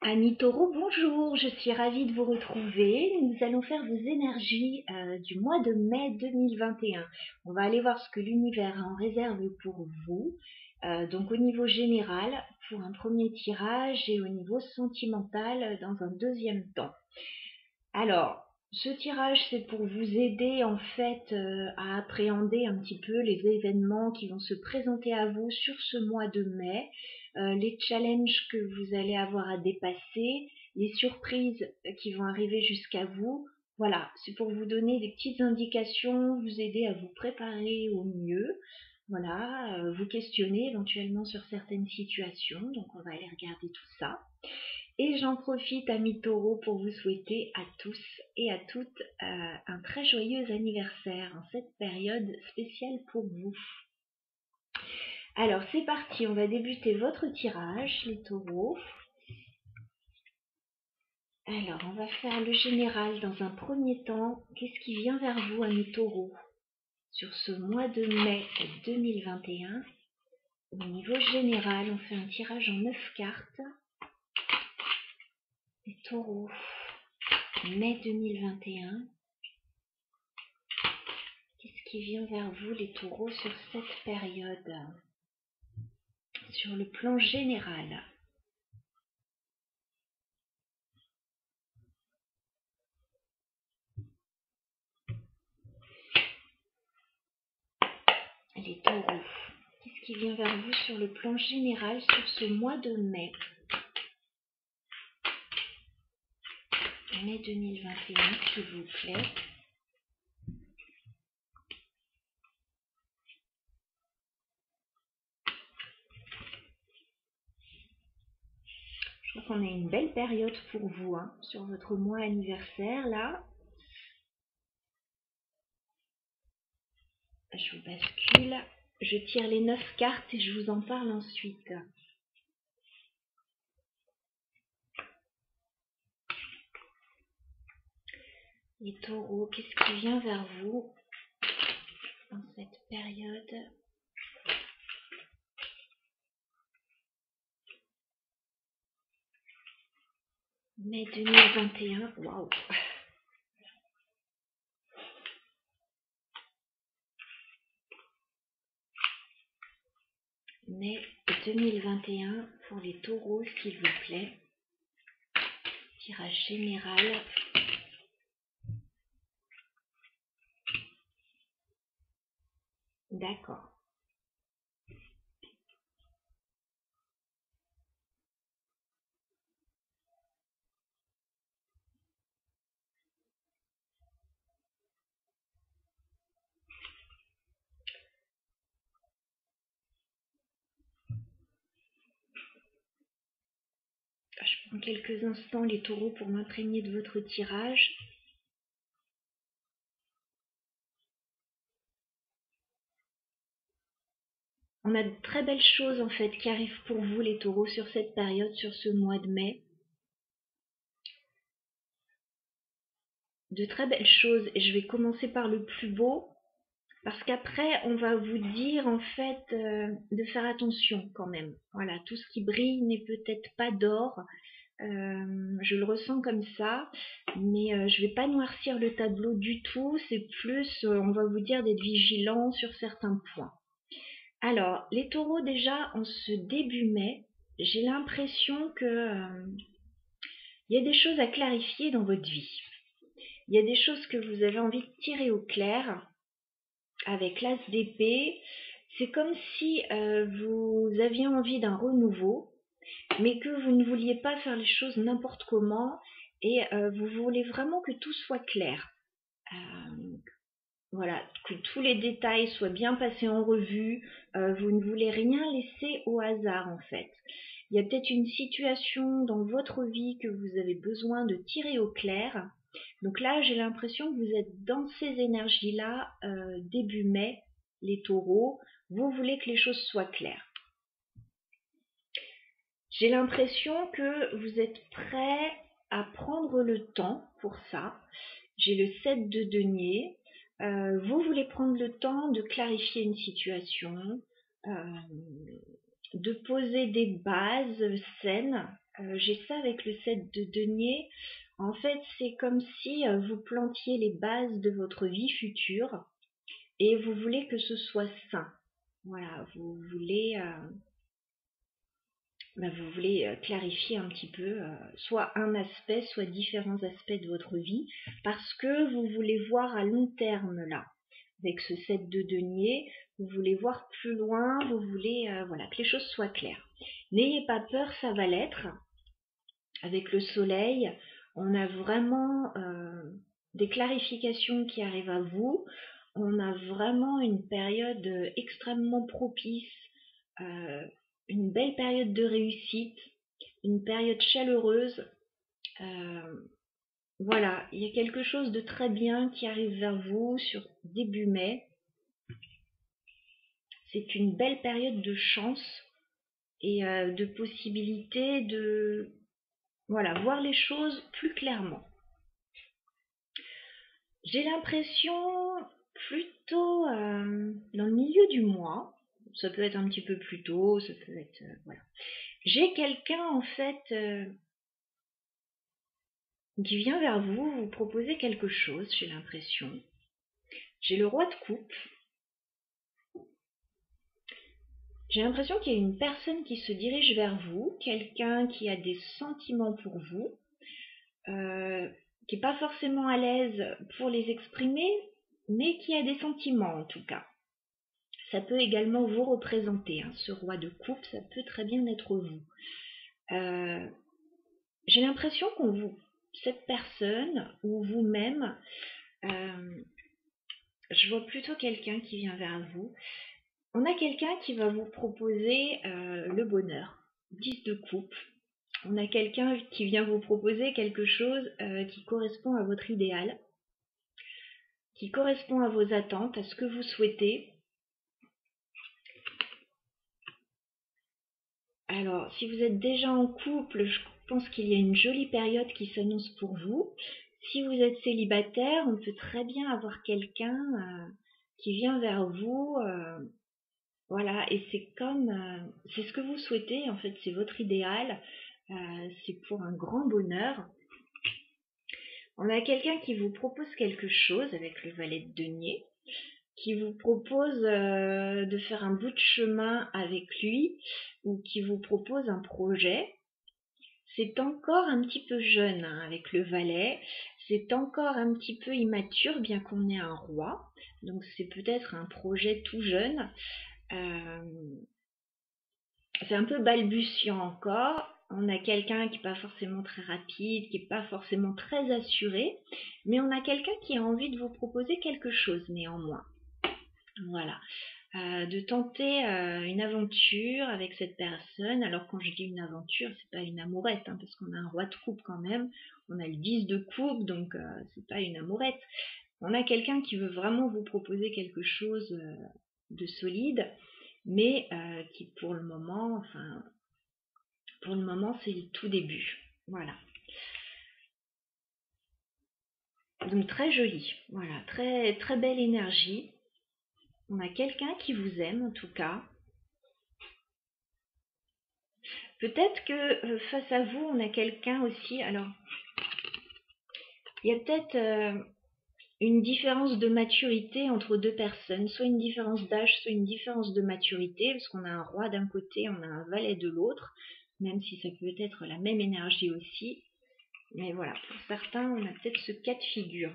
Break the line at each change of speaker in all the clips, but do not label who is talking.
Amis taureaux, bonjour, je suis ravie de vous retrouver. Nous allons faire vos énergies du mois de mai 2021. On va aller voir ce que l'univers a en réserve pour vous. Donc au niveau général, pour un premier tirage et au niveau sentimental dans un deuxième temps. Alors, ce tirage, c'est pour vous aider en fait à appréhender un petit peu les événements qui vont se présenter à vous sur ce mois de mai, les challenges que vous allez avoir à dépasser, les surprises qui vont arriver jusqu'à vous. Voilà, c'est pour vous donner des petites indications, vous aider à vous préparer au mieux. Voilà, vous questionner éventuellement sur certaines situations. Donc on va aller regarder tout ça. Et j'en profite, amis taureaux, pour vous souhaiter à tous et à toutes un très joyeux anniversaire en cette période spéciale pour vous. Alors c'est parti, on va débuter votre tirage, les taureaux. Alors on va faire le général dans un premier temps. Qu'est-ce qui vient vers vous, amis taureaux, sur ce mois de mai 2021? Au niveau général, on fait un tirage en 9 cartes. Les taureaux, mai 2021. Qu'est-ce qui vient vers vous, les taureaux, sur cette période, sur le plan général? Les taureaux, qu'est-ce qui vient vers vous sur le plan général sur ce mois de mai? Mai 2021, s'il vous plaît. Je crois qu'on a une belle période pour vous, hein, sur votre mois anniversaire, là. Je vous bascule. Je tire les 9 cartes et je vous en parle ensuite. Les taureaux, qu'est-ce qui vient vers vous dans cette période? Mai 2021, waouh! Mai 2021 pour les taureaux, s'il vous plaît. Tirage général. D'accord. Je prends quelques instants, les taureaux, pour m'imprégner de votre tirage. On a de très belles choses en fait qui arrivent pour vous, les taureaux, sur cette période, sur ce mois de mai. De très belles choses, et je vais commencer par le plus beau, parce qu'après on va vous dire en fait de faire attention quand même. Voilà, tout ce qui brille n'est peut-être pas d'or. Je le ressens comme ça, mais je vais pas noircir le tableau du tout. C'est plus, on va vous dire d'être vigilant sur certains points. Alors, les taureaux, déjà, en ce début mai, j'ai l'impression que y a des choses à clarifier dans votre vie. Il y a des choses que vous avez envie de tirer au clair avec l'as d'épée. C'est comme si vous aviez envie d'un renouveau, mais que vous ne vouliez pas faire les choses n'importe comment, et vous voulez vraiment que tout soit clair. Voilà, que tous les détails soient bien passés en revue. Vous ne voulez rien laisser au hasard en fait. Il y a peut-être une situation dans votre vie que vous avez besoin de tirer au clair. Donc là, j'ai l'impression que vous êtes dans ces énergies-là début mai, les taureaux. Vous voulez que les choses soient claires. J'ai l'impression que vous êtes prêt à prendre le temps pour ça. J'ai le 7 de denier. Vous voulez prendre le temps de clarifier une situation, de poser des bases saines J'ai ça avec le 7 de denier. En fait, c'est comme si vous plantiez les bases de votre vie future et vous voulez que ce soit sain. Voilà, vous voulez clarifier un petit peu soit un aspect, soit différents aspects de votre vie, parce que vous voulez voir à long terme là. Avec ce 7 de denier, vous voulez voir plus loin, vous voulez voilà, que les choses soient claires. N'ayez pas peur, ça va l'être. Avec le soleil, on a vraiment des clarifications qui arrivent à vous. On a vraiment une période extrêmement propice, une belle période de réussite, une période chaleureuse. Voilà, il y a quelque chose de très bien qui arrive vers vous sur début mai. C'est une belle période de chance et de possibilité de voilà, voir les choses plus clairement. J'ai l'impression plutôt dans le milieu du mois, ça peut être un petit peu plus tôt, ça peut être voilà. J'ai quelqu'un en fait qui vient vers vous, vous proposer quelque chose, j'ai l'impression. J'ai le roi de coupe. J'ai l'impression qu'il y a une personne qui se dirige vers vous, quelqu'un qui a des sentiments pour vous, qui n'est pas forcément à l'aise pour les exprimer, mais qui a des sentiments en tout cas. Ça peut également vous représenter, hein, ce roi de coupe, ça peut très bien être vous. J'ai l'impression cette personne ou vous-même, je vois plutôt quelqu'un qui vient vers vous. On a quelqu'un qui va vous proposer le bonheur, 10 de coupe. On a quelqu'un qui vient vous proposer quelque chose qui correspond à votre idéal, qui correspond à vos attentes, à ce que vous souhaitez. Alors, si vous êtes déjà en couple, je pense qu'il y a une jolie période qui s'annonce pour vous. Si vous êtes célibataire, on peut très bien avoir quelqu'un qui vient vers vous. Voilà, et c'est ce que vous souhaitez, en fait, c'est votre idéal. C'est pour un grand bonheur. On a quelqu'un qui vous propose quelque chose avec le valet de denier, qui vous propose de faire un bout de chemin avec lui ou qui vous propose un projet. C'est encore un petit peu jeune hein, avec le valet, c'est encore un petit peu immature bien qu'on ait un roi, donc c'est peut-être un projet tout jeune. C'est un peu balbutiant encore. On a quelqu'un qui n'est pas forcément très rapide, qui n'est pas forcément très assuré, mais on a quelqu'un qui a envie de vous proposer quelque chose néanmoins. Voilà. De tenter une aventure avec cette personne. Alors quand je dis une aventure, c'est pas une amourette, hein, parce qu'on a un roi de coupe quand même. On a le 10 de coupe, donc c'est pas une amourette. On a quelqu'un qui veut vraiment vous proposer quelque chose de solide, mais qui pour le moment, c'est le tout début. Voilà. Donc très joli. Voilà, très très belle énergie. On a quelqu'un qui vous aime en tout cas. Peut-être que face à vous, on a quelqu'un aussi. Alors, il y a peut-être une différence de maturité entre deux personnes, soit une différence d'âge, soit une différence de maturité, parce qu'on a un roi d'un côté, on a un valet de l'autre, même si ça peut être la même énergie aussi. Mais voilà, pour certains, on a peut-être ce cas de figure.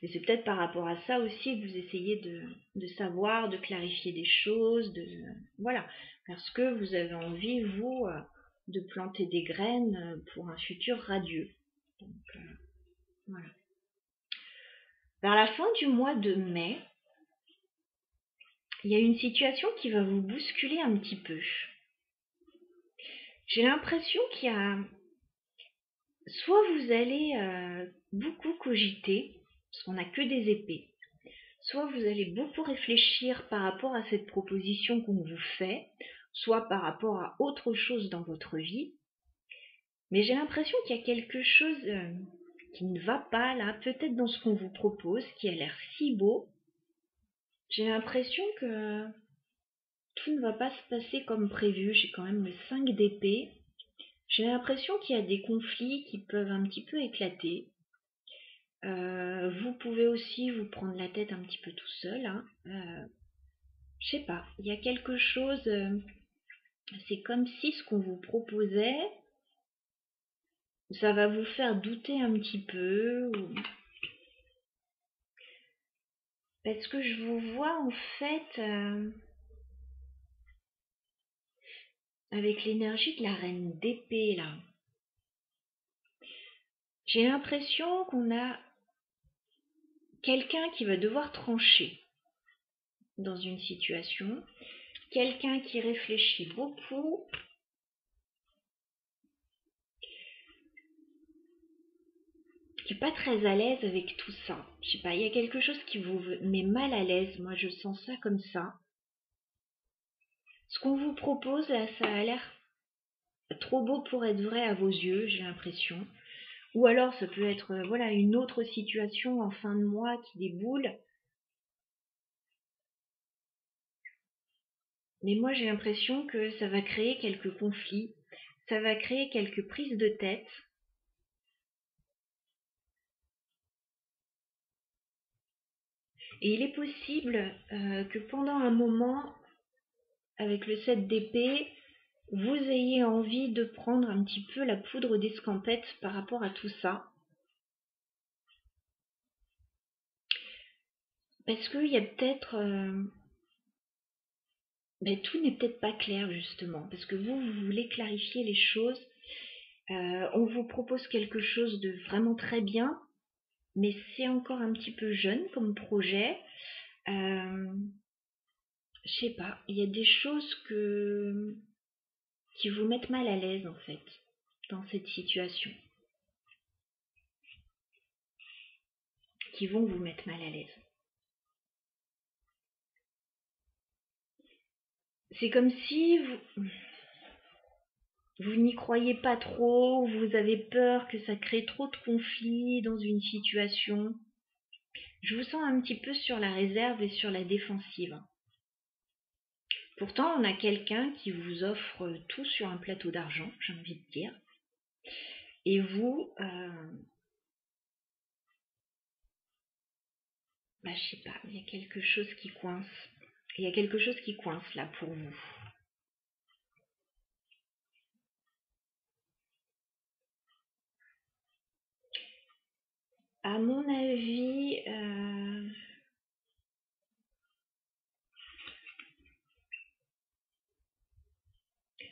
Et c'est peut-être par rapport à ça aussi que vous essayez de savoir, de clarifier des choses, voilà, parce que vous avez envie, vous, de planter des graines pour un futur radieux. Donc, voilà. Vers la fin du mois de mai, il y a une situation qui va vous bousculer un petit peu. J'ai l'impression qu'il y a... Soit vous allez beaucoup cogiter, parce qu'on n'a que des épées, soit vous allez beaucoup réfléchir par rapport à cette proposition qu'on vous fait, soit par rapport à autre chose dans votre vie. Mais j'ai l'impression qu'il y a quelque chose qui ne va pas là, peut-être dans ce qu'on vous propose, qui a l'air si beau. J'ai l'impression que tout ne va pas se passer comme prévu. J'ai quand même le 5 d'épée. J'ai l'impression qu'il y a des conflits qui peuvent un petit peu éclater. Vous pouvez aussi vous prendre la tête un petit peu tout seul. Hein. Je sais pas, il y a quelque chose, c'est comme si ce qu'on vous proposait, ça va vous faire douter un petit peu. Parce que je vous vois en fait avec l'énergie de la reine d'épée là. J'ai l'impression qu'on a quelqu'un qui va devoir trancher dans une situation, quelqu'un qui réfléchit beaucoup, qui n'est pas très à l'aise avec tout ça. Je sais pas, il y a quelque chose qui vous met mal à l'aise. Moi, je sens ça comme ça. Ce qu'on vous propose, là, ça a l'air trop beau pour être vrai à vos yeux, j'ai l'impression. Ou alors, ça peut être voilà, une autre situation en fin de mois qui déboule. Mais moi, j'ai l'impression que ça va créer quelques conflits. Ça va créer quelques prises de tête. Et il est possible que pendant un moment, avec le 7 d'épée, vous ayez envie de prendre un petit peu la poudre d'escampette par rapport à tout ça. Parce qu'il y a peut-être... tout n'est peut-être pas clair justement. Parce que vous voulez clarifier les choses. On vous propose quelque chose de vraiment très bien. Mais c'est encore un petit peu jeune comme projet. Je sais pas. Il y a des choses qui vous mettent mal à l'aise en fait. Dans cette situation. Qui vont vous mettre mal à l'aise. C'est comme si vous n'y croyez pas trop, vous avez peur que ça crée trop de conflits dans une situation. Je vous sens un petit peu sur la réserve et sur la défensive. Pourtant, on a quelqu'un qui vous offre tout sur un plateau d'argent, j'ai envie de dire. Et vous, je sais pas, il y a quelque chose qui coince. Il y a quelque chose qui coince là pour vous. À mon avis,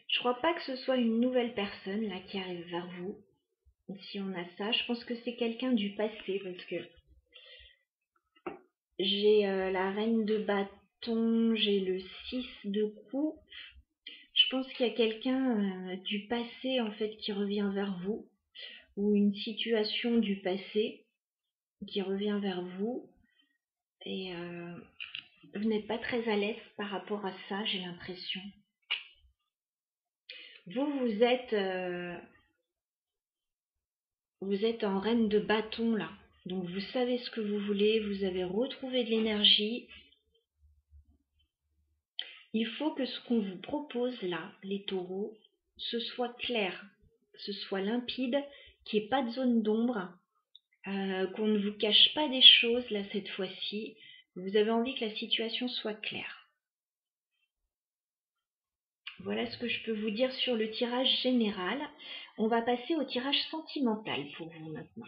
je crois pas que ce soit une nouvelle personne là qui arrive vers vous. Si on a ça, je pense que c'est quelqu'un du passé parce que j'ai la reine de bâton, j'ai le 6 de coupe. Je pense qu'il y a quelqu'un du passé en fait qui revient vers vous ou une situation du passé qui revient vers vous et vous n'êtes pas très à l'aise par rapport à ça, j'ai l'impression. Vous êtes en reine de bâton là. Donc vous savez ce que vous voulez, vous avez retrouvé de l'énergie. Il faut que ce qu'on vous propose là, les taureaux, ce soit clair, ce soit limpide, qu'il n'y ait pas de zone d'ombre, qu'on ne vous cache pas des choses là cette fois-ci. Vous avez envie que la situation soit claire. Voilà ce que je peux vous dire sur le tirage général. On va passer au tirage sentimental pour vous maintenant.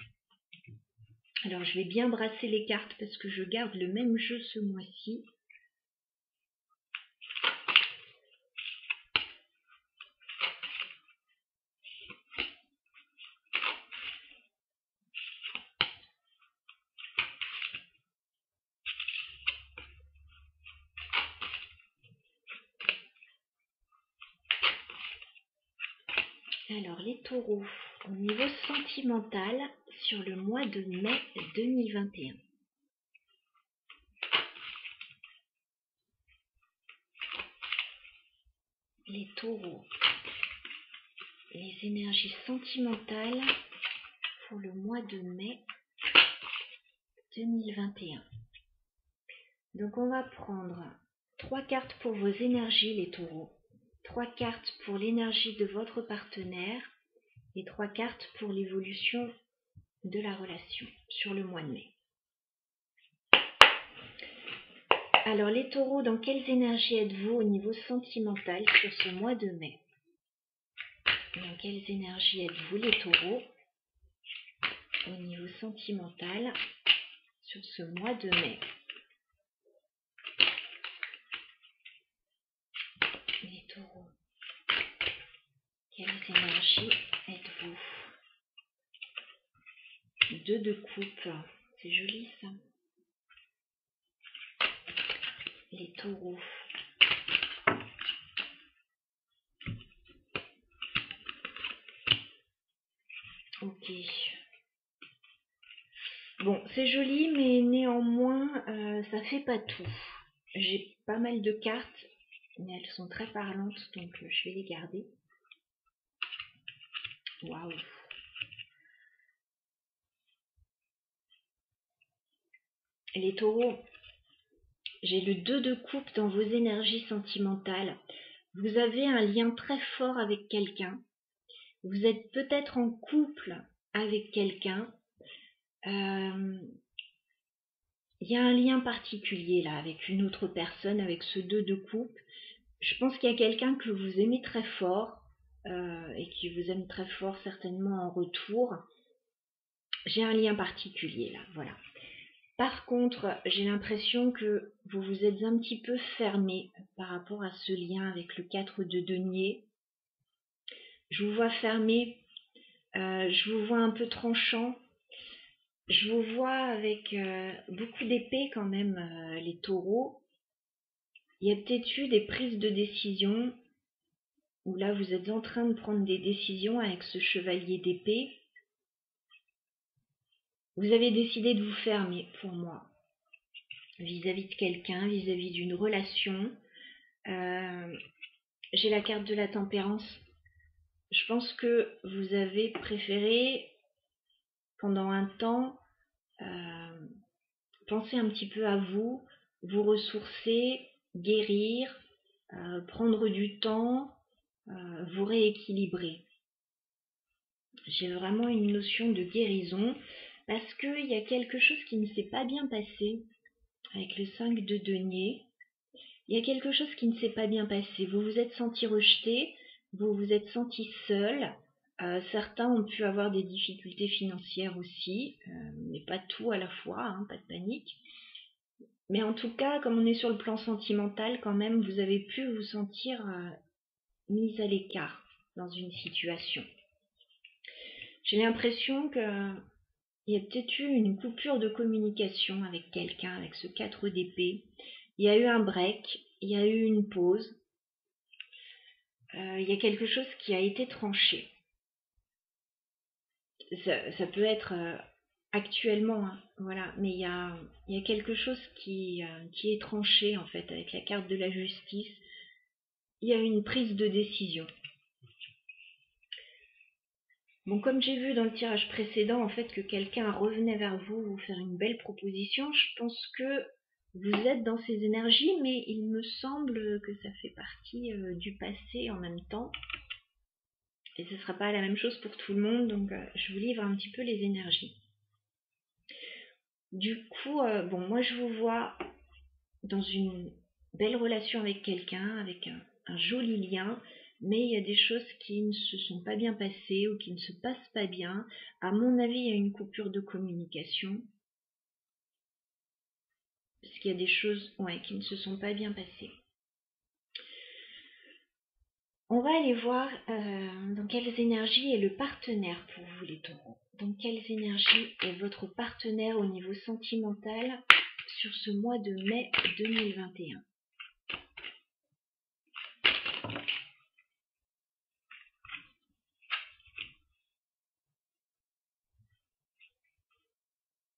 Alors je vais bien brasser les cartes parce que je garde le même jeu ce mois-ci. Alors les taureaux, au niveau sentimental, sur le mois de mai 2021. Les taureaux, les énergies sentimentales pour le mois de mai 2021. Donc on va prendre 3 cartes pour vos énergies, les taureaux. 3 cartes pour l'énergie de votre partenaire et 3 cartes pour l'évolution de la relation sur le mois de mai. Alors les taureaux, dans quelles énergies êtes-vous au niveau sentimental sur ce mois de mai? Dans quelles énergies êtes-vous les taureaux au niveau sentimental sur ce mois de mai? Les taureaux, quelles énergies êtes-vous? 2 de coupe, c'est joli ça. Les taureaux. Ok. Bon, c'est joli, mais néanmoins, ça fait pas tout. J'ai pas mal de cartes, mais elles sont très parlantes, donc je vais les garder. Waouh! Les taureaux, j'ai le 2 de coupe dans vos énergies sentimentales. Vous avez un lien très fort avec quelqu'un. Vous êtes peut-être en couple avec quelqu'un. Il y a un lien particulier là avec une autre personne, avec ce 2 de coupe. Je pense qu'il y a quelqu'un que vous aimez très fort et qui vous aime très fort certainement en retour. J'ai un lien particulier là, voilà. Par contre, j'ai l'impression que vous vous êtes un petit peu fermé par rapport à ce lien avec le 4 de denier. Je vous vois fermé, je vous vois un peu tranchant. Je vous vois avec beaucoup d'épée quand même, les taureaux. Il y a peut-être eu des prises de décision où là vous êtes en train de prendre des décisions avec ce chevalier d'épée. Vous avez décidé de vous fermer pour moi, vis-à-vis de quelqu'un, vis-à-vis d'une relation. J'ai la carte de la tempérance. Je pense que vous avez préféré, pendant un temps, penser un petit peu à vous, vous ressourcer, guérir, prendre du temps, vous rééquilibrer. J'ai vraiment une notion de guérison parce qu'il y a quelque chose qui ne s'est pas bien passé avec le 5 de denier. Il y a quelque chose qui ne s'est pas bien passé. Vous vous êtes senti rejeté, vous vous êtes senti seul. Certains ont pu avoir des difficultés financières aussi, mais pas tout à la fois, hein, pas de panique. Mais en tout cas, comme on est sur le plan sentimental, quand même, vous avez pu vous sentir mise à l'écart dans une situation. J'ai l'impression qu'il y a peut-être eu une coupure de communication avec quelqu'un, avec ce 4 d'épée. Il y a eu un break, il y a eu une pause. Il y a quelque chose qui a été tranché. Ça peut être actuellement, hein, voilà, mais il y a quelque chose qui est tranché en fait avec la carte de la justice. Il y a une prise de décision. Bon, comme j'ai vu dans le tirage précédent en fait que quelqu'un revenait vers vous, vous faire une belle proposition, je pense que vous êtes dans ces énergies, mais il me semble que ça fait partie du passé en même temps. Et ce ne sera pas la même chose pour tout le monde, donc je vous livre un petit peu les énergies. Du coup, bon, moi je vous vois dans une belle relation avec quelqu'un, avec un joli lien, mais il y a des choses qui ne se sont pas bien passées ou qui ne se passent pas bien. À mon avis, il y a une coupure de communication, parce qu'il y a des choses qui ne se sont pas bien passées. On va aller voir dans quelles énergies est le partenaire pour vous les taureaux. Dans quelles énergies est votre partenaire au niveau sentimental sur ce mois de mai 2021.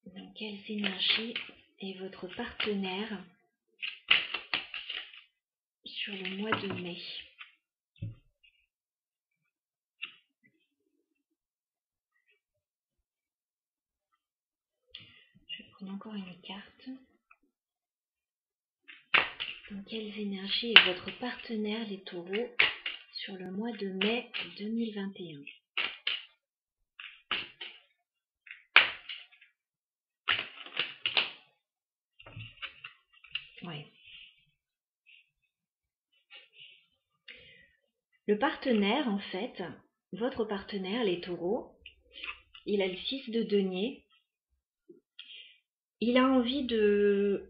Dans quelles énergies est votre partenaire sur le mois de mai? Je vais prendre encore une carte. Quelles énergies est votre partenaire, les taureaux, sur le mois de mai 2021? Ouais. Le partenaire, en fait, votre partenaire, les taureaux, il a le 6 de denier. Il a envie de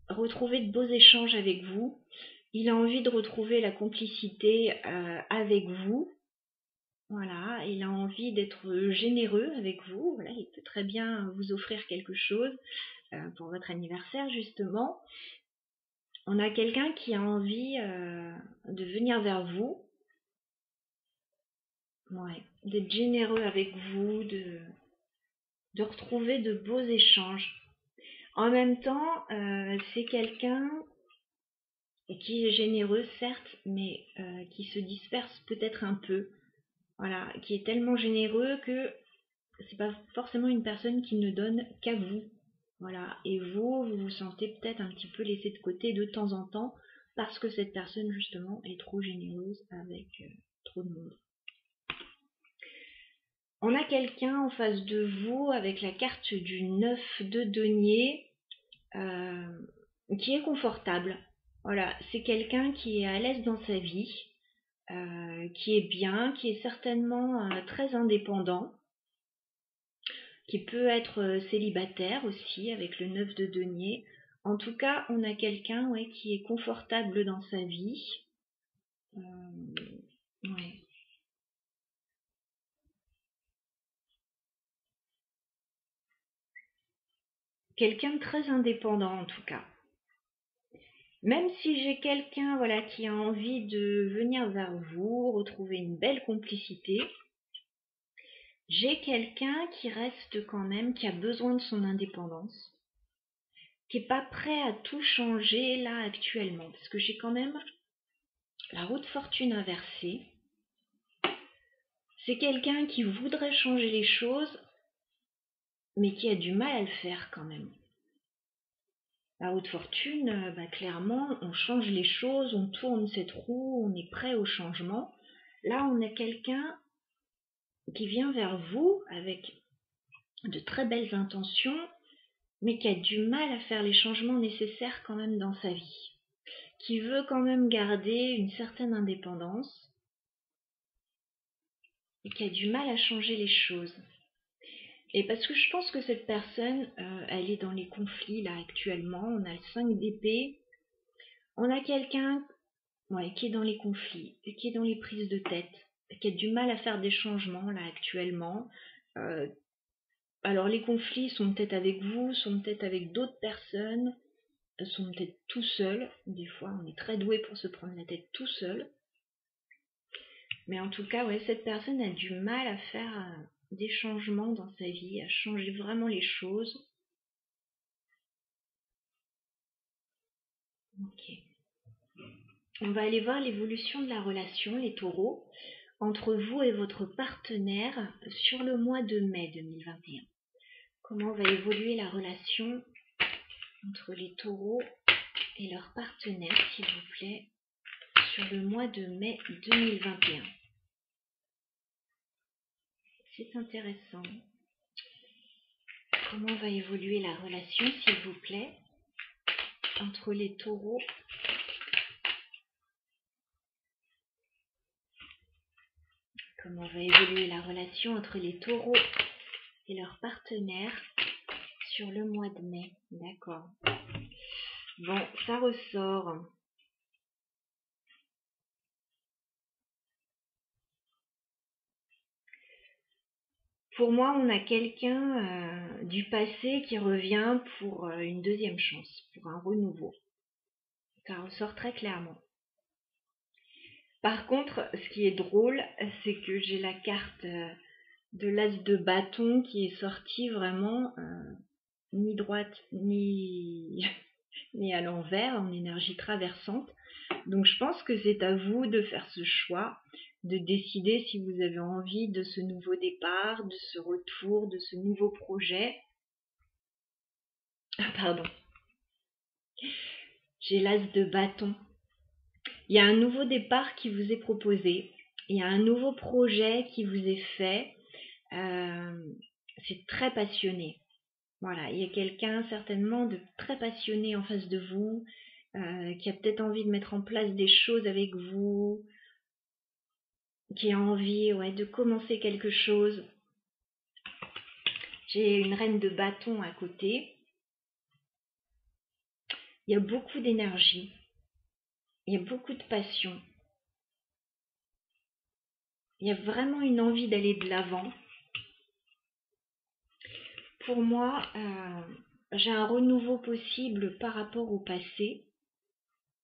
retrouver de beaux échanges avec vous. Il a envie de retrouver la complicité avec vous. Voilà, il a envie d'être généreux avec vous. Voilà, il peut très bien vous offrir quelque chose pour votre anniversaire, justement. On a quelqu'un qui a envie de venir vers vous. Ouais, d'être généreux avec vous, de retrouver de beaux échanges. En même temps, c'est quelqu'un qui est généreux, certes, mais qui se disperse peut-être un peu. Voilà, qui est tellement généreux que c'est pas forcément une personne qui ne donne qu'à vous. Voilà, et vous vous sentez peut-être un petit peu laissé de côté de temps en temps parce que cette personne, justement, est trop généreuse avec trop de monde. On a quelqu'un en face de vous avec la carte du 9 de denier qui est confortable. Voilà, c'est quelqu'un qui est à l'aise dans sa vie, qui est bien, qui est certainement très indépendant, qui peut être célibataire aussi avec le 9 de denier. En tout cas, on a quelqu'un qui est confortable dans sa vie. Ouais. Quelqu'un de très indépendant en tout cas. Même si j'ai quelqu'un qui a envie de venir vers vous, retrouver une belle complicité, j'ai quelqu'un qui reste quand même, qui a besoin de son indépendance, qui n'est pas prêt à tout changer là actuellement, parce que j'ai quand même la roue de fortune inversée. C'est quelqu'un qui voudrait changer les choses, mais qui a du mal à le faire quand même. La roue de fortune, clairement, on change les choses, on tourne cette roue, on est prêt au changement. Là, on a quelqu'un qui vient vers vous avec de très belles intentions, mais qui a du mal à faire les changements nécessaires quand même dans sa vie, qui veut quand même garder une certaine indépendance et qui a du mal à changer les choses. Et parce que je pense que cette personne, elle est dans les conflits là actuellement. On a le 5 d'épée. On a quelqu'un qui est dans les conflits, qui est dans les prises de tête, qui a du mal à faire des changements là actuellement. Alors les conflits sont peut-être avec vous, sont peut-être avec d'autres personnes, sont peut-être tout seuls. Des fois, on est très doué pour se prendre la tête tout seul. Mais en tout cas, cette personne a du mal à faire des changements dans sa vie, à changer vraiment les choses. Ok. On va aller voir l'évolution de la relation, les taureaux, entre vous et votre partenaire sur le mois de mai 2021. Comment va évoluer la relation entre les taureaux et leur partenaire, s'il vous plaît, sur le mois de mai 2021. C'est intéressant. Comment va évoluer la relation, s'il vous plaît, entre les taureaux Comment va évoluer la relation entre les taureaux et leur partenaire sur le mois de mai? D'accord. Bon, ça ressort. Pour moi, on a quelqu'un du passé qui revient pour une deuxième chance, pour un renouveau. Ça ressort très clairement. Par contre, ce qui est drôle, c'est que j'ai la carte de l'as de bâton qui est sortie vraiment ni droite ni, ni à l'envers, en énergie traversante. Donc je pense que c'est à vous de faire ce choix, de décider si vous avez envie de ce nouveau départ, de ce retour, de ce nouveau projet. Ah, pardon. J'ai l'as de bâton. Il y a un nouveau départ qui vous est proposé. Il y a un nouveau projet qui vous est fait. C'est très passionné. Voilà, il y a quelqu'un certainement de très passionné en face de vous, qui a peut-être envie de mettre en place des choses avec vous, qui a envie de commencer quelque chose. J'ai une reine de bâton à côté. Il y a beaucoup d'énergie. Il y a beaucoup de passion. Il y a vraiment une envie d'aller de l'avant. Pour moi, j'ai un renouveau possible par rapport au passé.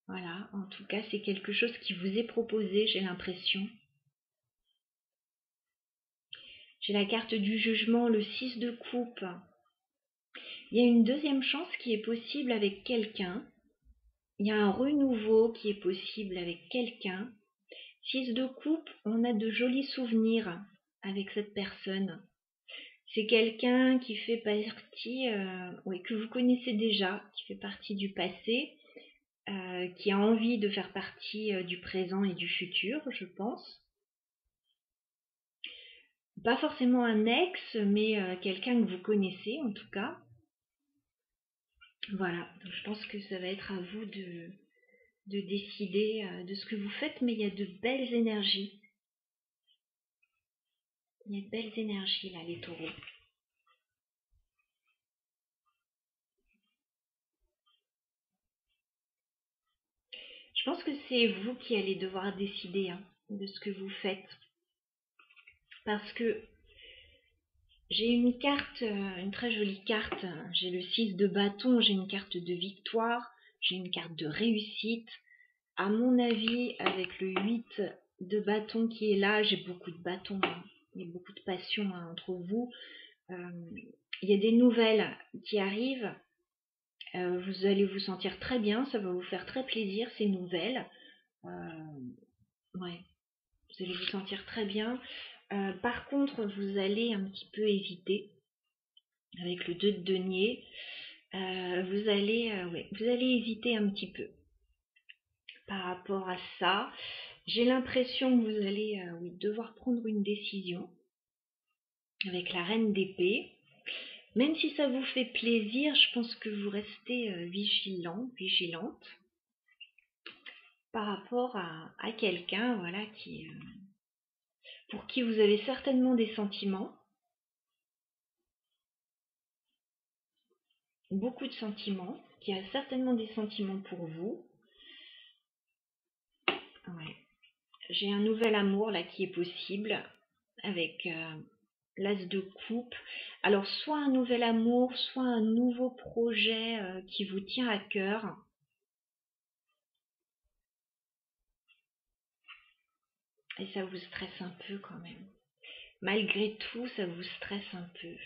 Voilà, en tout cas, c'est quelque chose qui vous est proposé, j'ai l'impression. J'ai la carte du jugement, le 6 de coupe. Il y a une deuxième chance qui est possible avec quelqu'un. Il y a un renouveau qui est possible avec quelqu'un. 6 de coupe, on a de jolis souvenirs avec cette personne. C'est quelqu'un qui fait partie, que vous connaissez déjà, qui fait partie du passé, qui a envie de faire partie du présent et du futur, je pense. Pas forcément un ex, mais quelqu'un que vous connaissez en tout cas. Voilà, donc je pense que ça va être à vous de décider de ce que vous faites, mais il y a de belles énergies. Il y a de belles énergies là, les taureaux. Je pense que c'est vous qui allez devoir décider de ce que vous faites. Parce que j'ai une carte, une très jolie carte. J'ai le 6 de bâton, j'ai une carte de victoire, j'ai une carte de réussite. À mon avis, avec le 8 de bâton qui est là, j'ai beaucoup de bâtons. Il y a beaucoup de passion entre vous. Il y a des nouvelles qui arrivent. Vous allez vous sentir très bien, ça va vous faire très plaisir ces nouvelles. Ouais, vous allez vous sentir très bien. Par contre, vous allez un petit peu hésiter avec le 2 de denier. Vous allez hésiter un petit peu par rapport à ça. J'ai l'impression que vous allez devoir prendre une décision avec la reine d'épée. Même si ça vous fait plaisir, je pense que vous restez vigilante par rapport à quelqu'un pour qui vous avez certainement des sentiments, beaucoup de sentiments, qui a certainement des sentiments pour vous. Ouais. J'ai un nouvel amour là qui est possible avec l'as de coupe. Alors soit un nouvel amour, soit un nouveau projet qui vous tient à cœur. Et ça vous stresse un peu quand même. Malgré tout, ça vous stresse un peu.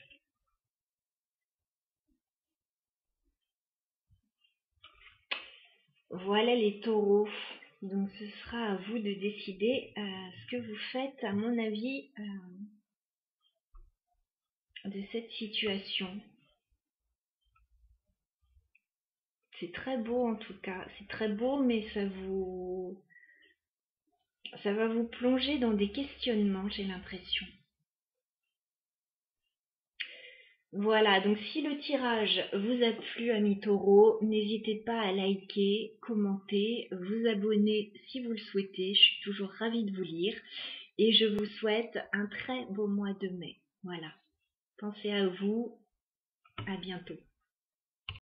Voilà les taureaux. Donc ce sera à vous de décider ce que vous faites, à mon avis, de cette situation. C'est très beau en tout cas. C'est très beau, mais ça va vous plonger dans des questionnements, j'ai l'impression. Voilà, donc si le tirage vous a plu, amis taureaux, n'hésitez pas à liker, commenter, vous abonner si vous le souhaitez. Je suis toujours ravie de vous lire et je vous souhaite un très beau mois de mai. Voilà, pensez à vous, à bientôt.